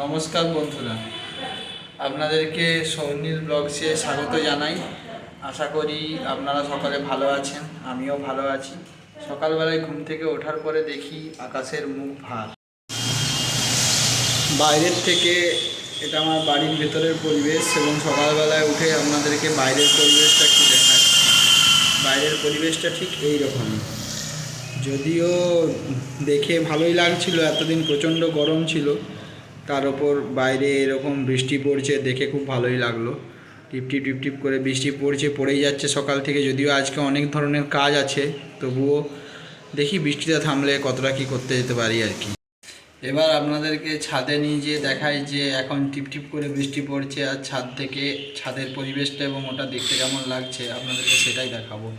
নমস্কার বন্ধুরা, আপনাদেরকে সৌনীল ব্লগসে স্বাগত জানাই। আশা করি আপনারা সকালে ভালো আছেন, আমিও ভালো আছি। সকালবেলায় ঘুম থেকে ওঠার পরে দেখি আকাশের মুখ ভার। বাইরের থেকে এটা আমার বাড়ির ভেতরের পরিবেশ এবং সকালবেলায় উঠে আপনাদেরকে বাইরের পরিবেশটা একটু দেখায়। বাইরের পরিবেশটা ঠিক এই রকমই, যদিও দেখে ভালোই লাগছিল। এতদিন প্রচণ্ড গরম ছিল, তার ওপর বাইরে এরকম বৃষ্টি পড়ছে, দেখে খুব ভালোই লাগলো। টিপটিপ টিপটিপ করে বৃষ্টি পড়ছে, পড়েই যাচ্ছে সকাল থেকে। যদিও আজকে অনেক ধরনের কাজ আছে, তবুও দেখি বৃষ্টিটা থামলে কতটা কী করতে যেতে পারি আর কি। এবার আপনাদেরকে ছাদে নিয়ে যেয়ে দেখাই যে এখন টিপটিপ করে বৃষ্টি পড়ছে, আর ছাদ থেকে ছাদের পরিবেশটা এবং ওটা দেখতে কেমন লাগছে আপনাদেরকে সেটাই দেখাবো।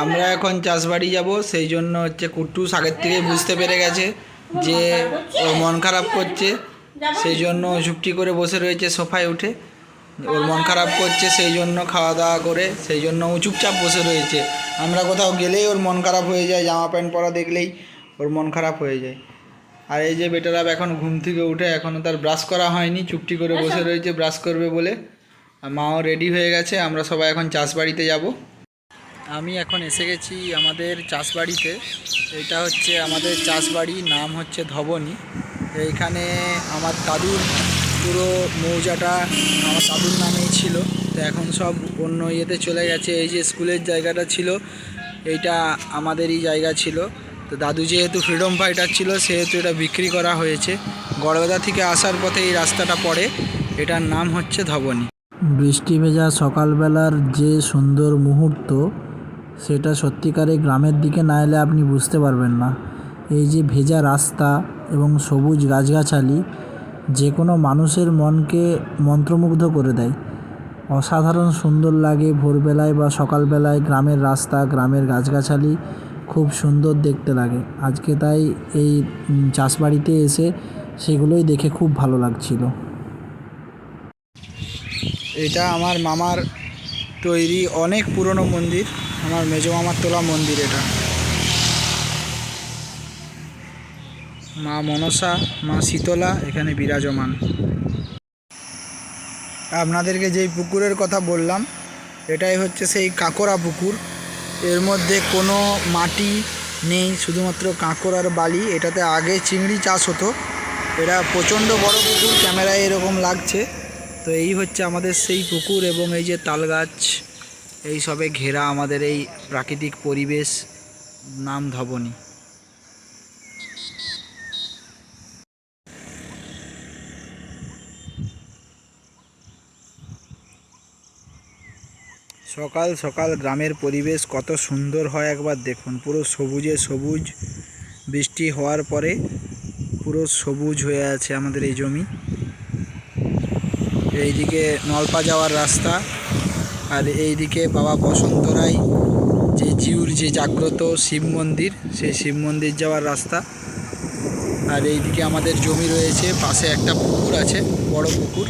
আমরা এখন চাষবাড়ি যাব, সেই জন্য হচ্ছে কুট্টুস আগের থেকে বুঝতে পেরে গেছে যে ওর মন খারাপ করছে, সেই জন্য চুপটি করে বসে রয়েছে সোফায় উঠে। ওর মন খারাপ করছে, সেই জন্য খাওয়া দাওয়া করে সেই জন্য ও চুপচাপ বসে রয়েছে। আমরা কোথাও গেলেই ওর মন খারাপ হয়ে যায়, জামা প্যান্ট পরা দেখলেই ওর মন খারাপ হয়ে যায়। আর এই যে বেটারা এখন ঘুম থেকে উঠে, এখনও তার ব্রাশ করা হয়নি, চুপটি করে বসে রয়েছে ব্রাশ করবে বলে। আর মাও রেডি হয়ে গেছে, আমরা সবাই এখন চাষবাড়িতে যাব। আমি এখন এসে গেছি আমাদের চাষবাড়িতে। এটা হচ্ছে আমাদের চাষবাড়ি, নাম হচ্ছে ধবনী। এইখানে আমার দাদুর পুরো মৌজাটা আমার দাদুর নামেই ছিল, তো এখন সব অন্য ইয়েতে চলে গেছে। এই যে স্কুলের জায়গাটা ছিল, এইটা আমাদেরই জায়গা ছিল। তো দাদু যেহেতু ফ্রিডম ফাইটার ছিল, সেহেতু এটা বিক্রি করা হয়েছে। গড়বেতা থেকে আসার পথে এই রাস্তাটা পড়ে, এটার নাম হচ্ছে ধবনী। বৃষ্টি ভেজা সকালবেলার যে সুন্দর মুহূর্ত, সেটা সত্যিকারে গ্রামের দিকে না এলে আপনি বুঝতে পারবেন না। এই যে ভেজা রাস্তা এবং সবুজ গাছগাছালি যে কোনো মানুষের মনকে মন্ত্রমুগ্ধ করে দেয়। অসাধারণ সুন্দর লাগে ভোরবেলায় বা সকালবেলায় গ্রামের রাস্তা, গ্রামের গাছগাছালি খুব সুন্দর দেখতে লাগে। আজকে তাই এই চাষবাড়িতে এসে সেগুলোই দেখে খুব ভালো লাগছিল। এটা আমার মামার তৈরি অনেক পুরনো মন্দির, আমার মেজো মামার তোলা মন্দির। এটা মা মনসা, মা শীতলা এখানে বিরাজমান। আপনাদেরকে যেই পুকুরের কথা বললাম, এটাই হচ্ছে সেই কাঁকড়া পুকুর। এর মধ্যে কোনো মাটি নেই, শুধুমাত্র কাঁকড় আর বালি। এটাতে আগে চিংড়ি চাষ হতো। এটা প্রচণ্ড বড় পুকুর, ক্যামেরায় এরকম লাগছে। তো এই হচ্ছে আমাদের সেই পুকুর, এবং এই যে তাল গাছ এই সবে ঘেরা আমাদের এই প্রাকৃতিক পরিবেশ, নাম ধবনী। সকাল সকাল গ্রামের পরিবেশ কত সুন্দর হয় একবার দেখুন। পুরো সবুজে সবুজ, বৃষ্টি হওয়ার পরে পুরো সবুজ হয়ে আছে আমাদের এই জমি। এইদিকে নলপা যাওয়ার রাস্তা, আর এইদিকে বাবা বসন্ত রায় যে জিউর যে জাগ্রত শিব মন্দির, সেই শিব মন্দির যাওয়ার রাস্তা। আর এইদিকে আমাদের জমি রয়েছে, পাশে একটা পুকুর আছে, বড় পুকুর।